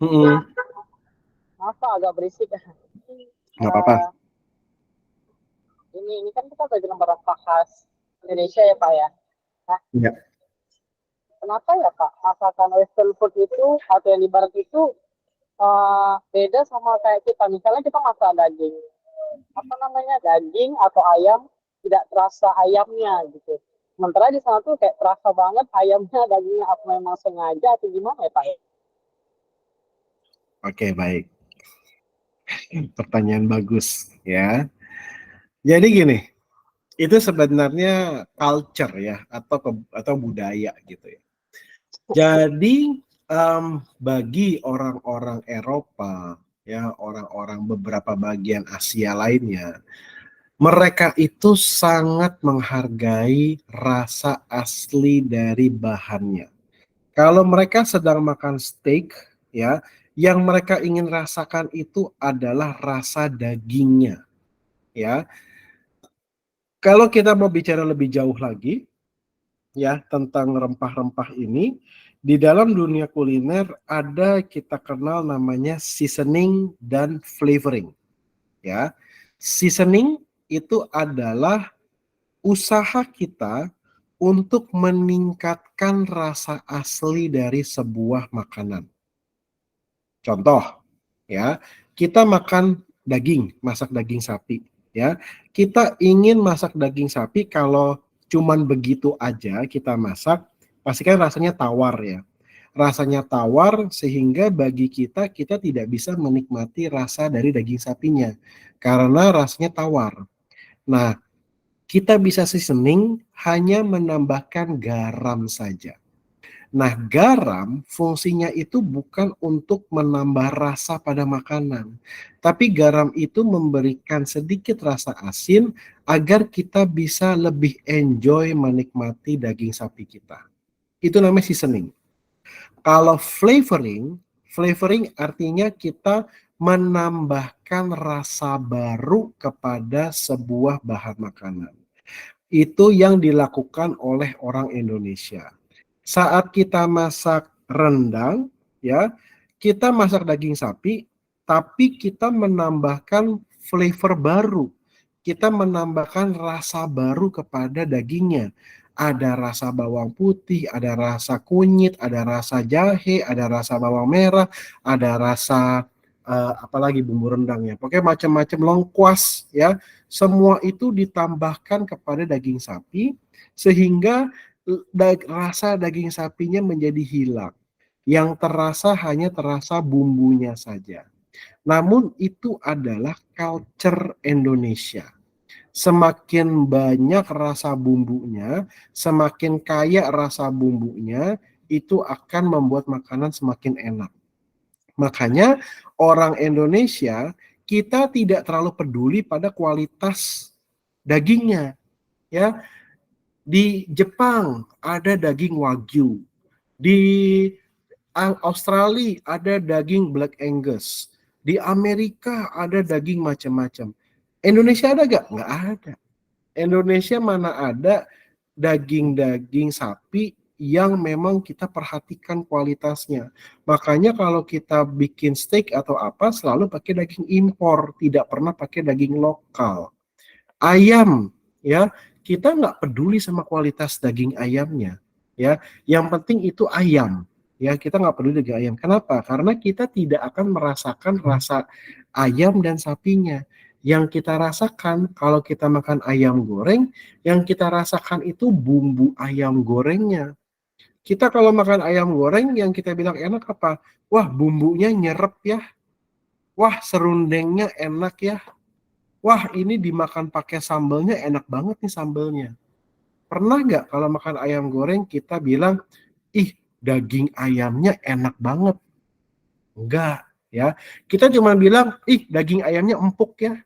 Mm-mm. Maaf Pak, agak berisik. Nggak apa-apa. Eh, ini kan kita bagi lembaran khas Indonesia ya Pak ya. Nah, Ya. kenapa ya Pak masakan Western food itu atau yang di Barat itu beda sama kayak kita? Misalnya kita masak daging, apa namanya daging atau ayam tidak terasa ayamnya gitu. Sementara di sana tuh kayak terasa banget ayamnya, dagingnya apa memang sengaja atau gimana ya Pak? Oke, baik. Pertanyaan bagus ya. Jadi gini, itu sebenarnya culture ya atau budaya gitu ya. Jadi bagi orang-orang Eropa ya, orang-orang beberapa bagian Asia lainnya, mereka itu sangat menghargai rasa asli dari bahannya. Kalau mereka sedang makan steak ya, yang mereka ingin rasakan itu adalah rasa dagingnya ya. Kalau kita mau bicara lebih jauh lagi ya tentang rempah-rempah ini, di dalam dunia kuliner ada kita kenal namanya seasoning dan flavoring ya. Seasoning itu adalah usaha kita untuk meningkatkan rasa asli dari sebuah makanan. Contoh ya, kita makan daging, masak daging sapi ya. Kita ingin masak daging sapi, kalau cuman begitu aja kita masak, pastikan rasanya tawar ya. Rasanya tawar sehingga bagi kita tidak bisa menikmati rasa dari daging sapinya karena rasanya tawar. Nah, kita bisa seasoning hanya menambahkan garam saja. Nah, garam fungsinya itu bukan untuk menambah rasa pada makanan, tapi garam itu memberikan sedikit rasa asin agar kita bisa lebih enjoy menikmati daging sapi kita. Itu namanya seasoning. Kalau flavoring, flavoring artinya kita menambahkan rasa baru kepada sebuah bahan makanan. Itu yang dilakukan oleh orang Indonesia. Saat kita masak rendang, ya, kita masak daging sapi, tapi kita menambahkan flavor baru. Kita menambahkan rasa baru kepada dagingnya. Ada rasa bawang putih, ada rasa kunyit, ada rasa jahe, ada rasa bawang merah, ada rasa apalagi bumbu rendangnya. Pokoknya macam-macam lengkuas ya. Semua itu ditambahkan kepada daging sapi sehingga rasa daging sapinya menjadi hilang. Yang terasa bumbunya saja. Namun itu adalah culture Indonesia. Semakin banyak rasa bumbunya, semakin kaya rasa bumbunya, itu akan membuat makanan semakin enak. Makanya orang Indonesia, kita tidak terlalu peduli pada kualitas dagingnya. Ya, di Jepang ada daging Wagyu, di Australia ada daging Black Angus, di Amerika ada daging macam-macam. Indonesia ada gak? Nggak ada. Indonesia mana ada daging-daging sapi yang memang kita perhatikan kualitasnya. Makanya kalau kita bikin steak atau apa selalu pakai daging impor, tidak pernah pakai daging lokal. Ayam, ya, kita nggak peduli sama kualitas daging ayamnya, ya. Yang penting itu ayam, ya. Kita nggak peduli daging ayam. Kenapa? Karena kita tidak akan merasakan rasa ayam dan sapinya. Yang kita rasakan kalau kita makan ayam goreng, yang kita rasakan itu bumbu ayam gorengnya. Kita kalau makan ayam goreng, yang kita bilang enak apa? Wah, bumbunya nyerep ya. Wah, serundengnya enak ya. Wah, ini dimakan pakai sambelnya enak banget nih sambelnya. Pernah nggak kalau makan ayam goreng kita bilang, ih daging ayamnya enak banget? Enggak, ya. Kita cuma bilang, ih daging ayamnya empuk ya.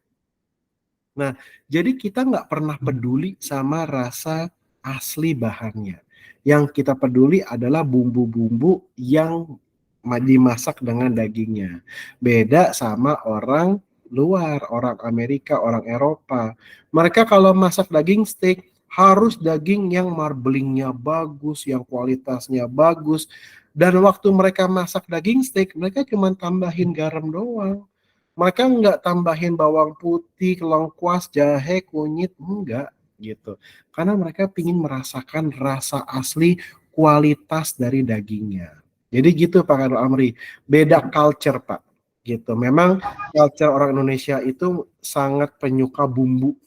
Nah, jadi kita nggak pernah peduli sama rasa asli bahannya. Yang kita peduli adalah bumbu-bumbu yang dimasak dengan dagingnya. Beda sama orang luar, orang Amerika, orang Eropa. Mereka kalau masak daging steak, harus daging yang marblingnya bagus, yang kualitasnya bagus. Dan waktu mereka masak daging steak, mereka cuma tambahin garam doang. Mereka nggak tambahin bawang putih, lengkuas, jahe, kunyit, enggak gitu. Karena mereka ingin merasakan rasa asli kualitas dari dagingnya. Jadi gitu Pak Khairul Amri, beda culture Pak. Gitu. Memang culture orang Indonesia itu sangat penyuka bumbu.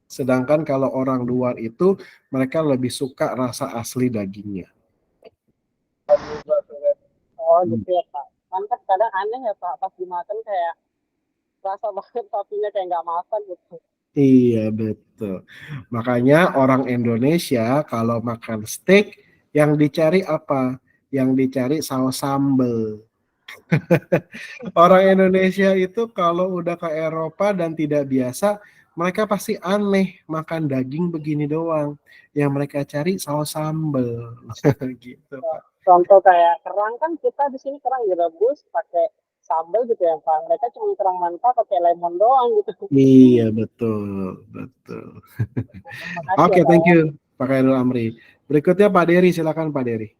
Sedangkan kalau orang luar itu mereka lebih suka rasa asli dagingnya. Oh gitu ya Pak. Kan kan kadang aneh ya Pak, pas dimakan kayak rasa banget sapinya kayak nggak masak gitu. Iya betul. Makanya orang Indonesia kalau makan steak yang dicari apa? Yang dicari saus sambal. Orang Indonesia itu kalau udah ke Eropa dan tidak biasa, mereka pasti aneh makan daging begini doang. Yang mereka cari saus sambal. Gitu, Pak. Contoh kayak kerang kan kita di sini kerang direbus pakai sambal gitu ya Pak. Mereka cuma kerang mentah pakai lemon doang gitu. Iya betul, betul. Makasih ya Oke, Pak thank ya. you Pak Khairul Amri. Berikutnya Pak Dery, silakan Pak Dery.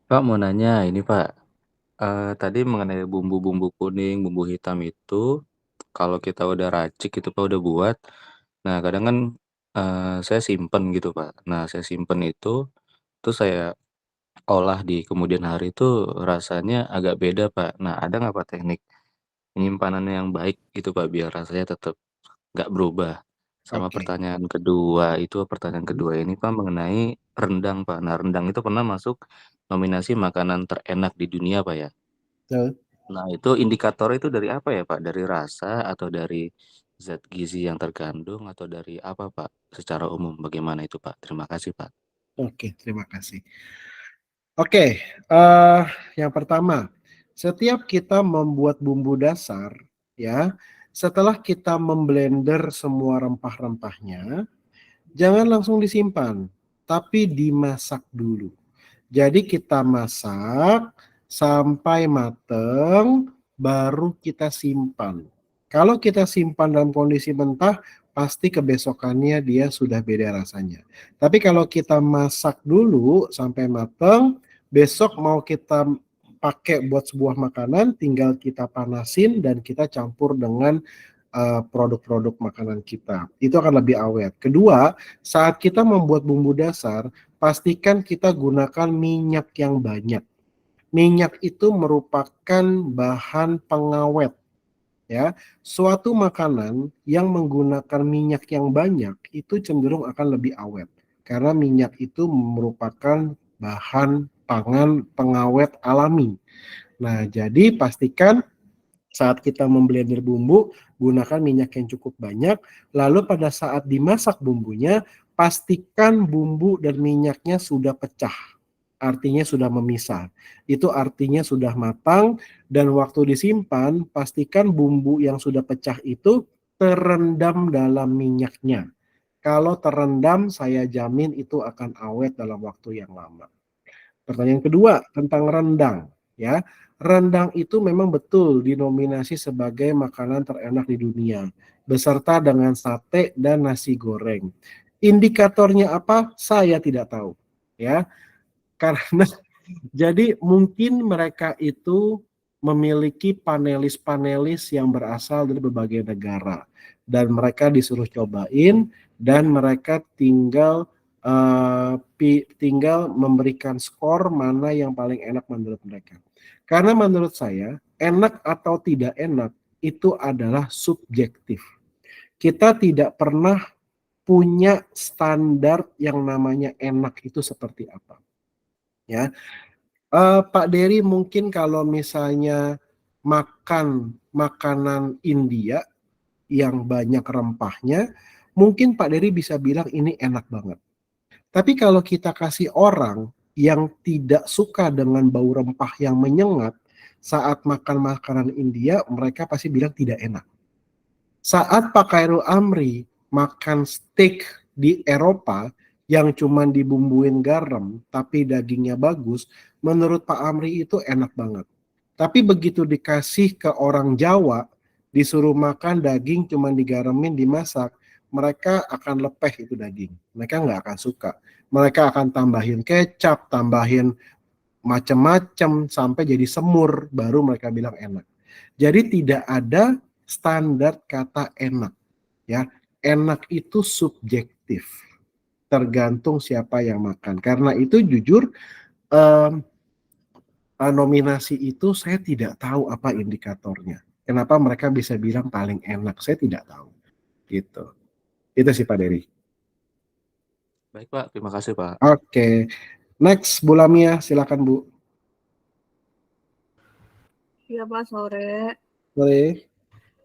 Pak mau nanya ini Pak, tadi mengenai bumbu-bumbu kuning, bumbu hitam itu, kalau kita udah racik itu Pak, udah buat, nah kadang kan, saya simpen gitu Pak. Nah saya simpen itu, terus saya olah di kemudian hari itu rasanya agak beda Pak. Nah ada nggak Pak teknik penyimpanannya yang baik gitu Pak, biar rasanya tetap nggak berubah? Sama Oke. pertanyaan kedua ini Pak mengenai rendang Pak. Nah rendang itu pernah masuk nominasi makanan terenak di dunia Pak ya. Betul. Nah itu indikator itu dari apa ya Pak? Dari rasa atau dari zat gizi yang terkandung atau dari apa Pak? Secara umum bagaimana itu Pak? Terima kasih Pak. Oke, terima kasih. Oke, yang pertama, setiap kita membuat bumbu dasar, ya, setelah kita memblender semua rempah-rempahnya, jangan langsung disimpan, tapi dimasak dulu. Jadi kita masak sampai mateng, baru kita simpan. Kalau kita simpan dalam kondisi mentah, pasti kebesokannya dia sudah beda rasanya. Tapi kalau kita masak dulu sampai mateng, besok mau kita pakai buat sebuah makanan, tinggal kita panasin dan kita campur dengan produk-produk makanan kita. Itu akan lebih awet. Kedua, saat kita membuat bumbu dasar, pastikan kita gunakan minyak yang banyak. Minyak itu merupakan bahan pengawet, ya. Suatu makanan yang menggunakan minyak yang banyak itu cenderung akan lebih awet karena minyak itu merupakan bahan pangan pengawet alami. Nah, jadi pastikan saat kita memblender bumbu, gunakan minyak yang cukup banyak. Lalu pada saat dimasak bumbunya, pastikan bumbu dan minyaknya sudah pecah. Artinya sudah memisah. Itu artinya sudah matang dan waktu disimpan, pastikan bumbu yang sudah pecah itu terendam dalam minyaknya. Kalau terendam, saya jamin itu akan awet dalam waktu yang lama. Pertanyaan kedua tentang rendang, ya. Rendang itu memang betul dinominasi sebagai makanan terenak di dunia, beserta dengan sate dan nasi goreng. Indikatornya apa? Saya tidak tahu, ya. Karena jadi mungkin mereka itu memiliki panelis-panelis yang berasal dari berbagai negara dan mereka disuruh cobain dan mereka tinggal memberikan skor mana yang paling enak menurut mereka. Karena menurut saya enak atau tidak enak itu adalah subjektif. Kita tidak pernah punya standar yang namanya enak itu seperti apa. Ya, Pak Dery mungkin kalau misalnya makan makanan India yang banyak rempahnya, mungkin Pak Dery bisa bilang ini enak banget. Tapi kalau kita kasih orang yang tidak suka dengan bau rempah yang menyengat, saat makan makanan India, mereka pasti bilang tidak enak. Saat Pak Khairul Amri makan steak di Eropa yang cuma dibumbuin garam tapi dagingnya bagus, menurut Pak Amri itu enak banget. Tapi begitu dikasih ke orang Jawa, disuruh makan daging cuma digaramin, dimasak, mereka akan lepeh itu daging. Mereka nggak akan suka. Mereka akan tambahin kecap, tambahin macam-macam sampai jadi semur, baru mereka bilang enak. Jadi tidak ada standar kata enak, ya. Enak itu subjektif, tergantung siapa yang makan. Karena itu jujur, nominasi itu saya tidak tahu apa indikatornya. Kenapa mereka bisa bilang paling enak? Saya tidak tahu. Gitu. Itu sih Pak Dery. Baik Pak, terima kasih Pak. Oke. Next, Bu Lamia, silakan Bu. Iya Pak, sore. Boleh.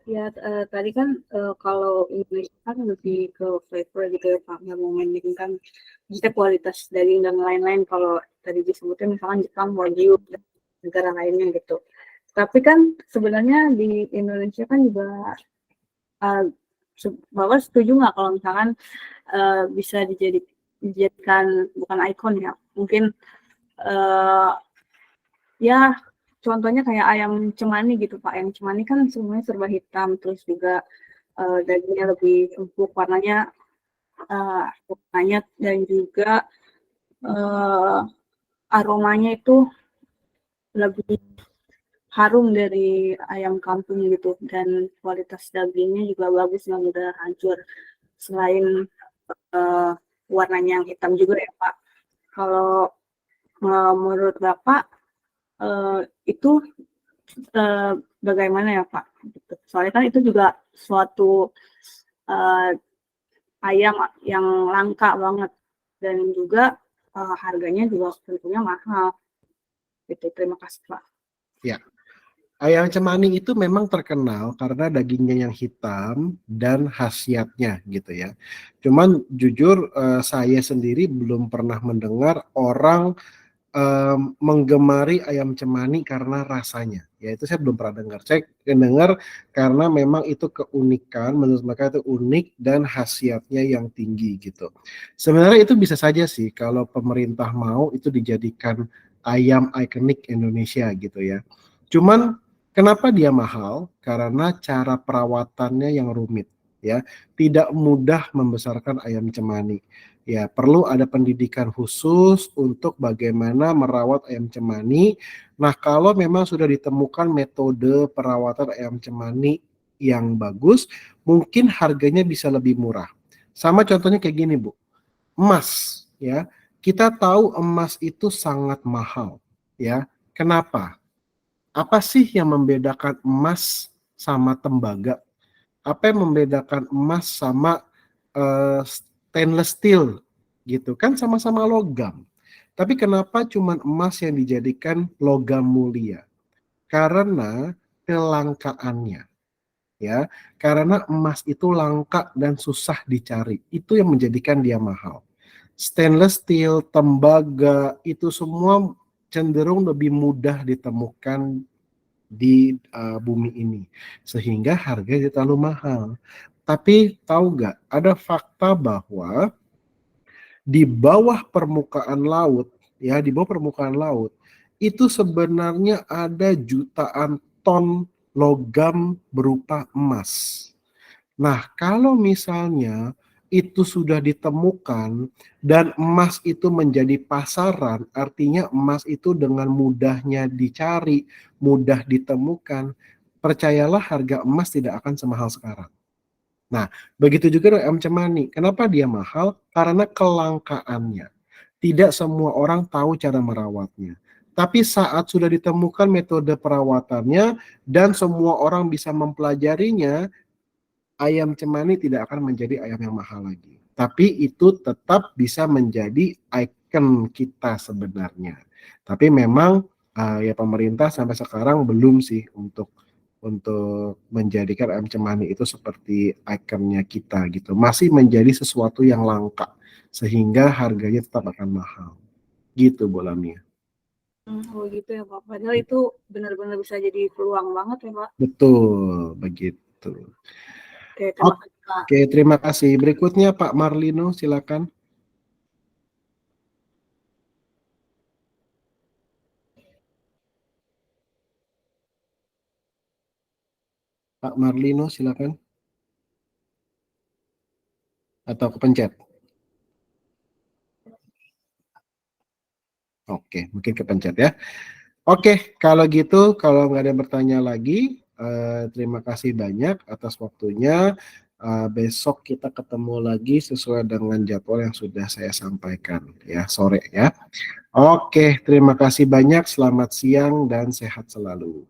Ya, tadi kan kalau Indonesia kan lebih ke flavor gitu ya Pak, nggak mementingkan kita kualitas daging dan lain-lain. Kalau tadi disebutnya misalkan Jepang, Wagyu, dan negara lainnya gitu. Tapi kan sebenarnya di Indonesia kan juga, uh, Bapak setuju nggak kalau misalkan bisa dijadikan bukan ikon ya, mungkin uh, ya contohnya kayak ayam cemani gitu Pak. Ayam cemani kan semuanya serba hitam, terus juga dagingnya lebih empuk, warnanya dan juga uh, aromanya itu lebih harum dari ayam kampung gitu, dan kualitas dagingnya juga bagus, nggak mudah hancur. Selain uh, warnanya yang hitam juga ya Pak. Kalau menurut Bapak itu bagaimana ya Pak? Gitu. Soalnya kan itu juga suatu uh, ayam yang langka banget, dan juga harganya juga tentunya mahal. Gitu. Terima kasih Pak. Ya. Ayam cemani itu memang terkenal karena dagingnya yang hitam dan khasiatnya gitu ya. Cuman jujur saya sendiri belum pernah mendengar orang menggemari ayam cemani karena rasanya. Ya itu saya belum pernah dengar. Saya dengar karena memang itu keunikan, menurut mereka itu unik dan khasiatnya yang tinggi gitu. Sebenarnya itu bisa saja sih kalau pemerintah mau itu dijadikan ayam ikonik Indonesia gitu ya. Cuman kenapa dia mahal? Karena cara perawatannya yang rumit ya. Tidak mudah membesarkan ayam cemani. Ya, perlu ada pendidikan khusus untuk bagaimana merawat ayam cemani. Nah, kalau memang sudah ditemukan metode perawatan ayam cemani yang bagus, mungkin harganya bisa lebih murah. Sama contohnya kayak gini, Bu. Emas, ya. Kita tahu emas itu sangat mahal, ya. Kenapa? Apa sih yang membedakan emas sama tembaga? Apa yang membedakan emas sama stainless steel gitu kan, sama-sama logam. Tapi kenapa cuma emas yang dijadikan logam mulia? Karena kelangkaannya ya. Karena emas itu langka dan susah dicari. Itu yang menjadikan dia mahal. Stainless steel, tembaga itu semua cenderung lebih mudah ditemukan di bumi ini sehingga harganya terlalu mahal. Tapi tahu nggak, ada fakta bahwa di bawah permukaan laut, ya di bawah permukaan laut, itu sebenarnya ada jutaan ton logam berupa emas. Nah, kalau misalnya itu sudah ditemukan dan emas itu menjadi pasaran, artinya emas itu dengan mudahnya dicari, mudah ditemukan, percayalah harga emas tidak akan semahal sekarang. Nah, begitu juga dengan ayam cemani. Kenapa dia mahal? Karena kelangkaannya. Tidak semua orang tahu cara merawatnya. Tapi saat sudah ditemukan metode perawatannya dan semua orang bisa mempelajarinya, ayam cemani tidak akan menjadi ayam yang mahal lagi. Tapi itu tetap bisa menjadi ikon kita sebenarnya. Tapi memang ya pemerintah sampai sekarang belum sih untuk menjadikan ayam cemani itu seperti ikonnya kita gitu. Masih menjadi sesuatu yang langka sehingga harganya tetap akan mahal. Gitu Bu Lamia. Oh gitu ya Pak. Padahal itu benar-benar bisa jadi peluang banget ya Pak. Betul, begitu. Oke, terima kasih Pak. Oke, terima kasih. Berikutnya Pak Marlino, silakan. Pak Marlino, silakan. Atau kepencet? Oke, mungkin kepencet ya. Oke, kalau gitu, kalau nggak ada yang bertanya lagi, terima kasih banyak atas waktunya. Besok kita ketemu lagi sesuai dengan jadwal yang sudah saya sampaikan ya, sore ya. Oke, terima kasih banyak. Selamat siang dan sehat selalu.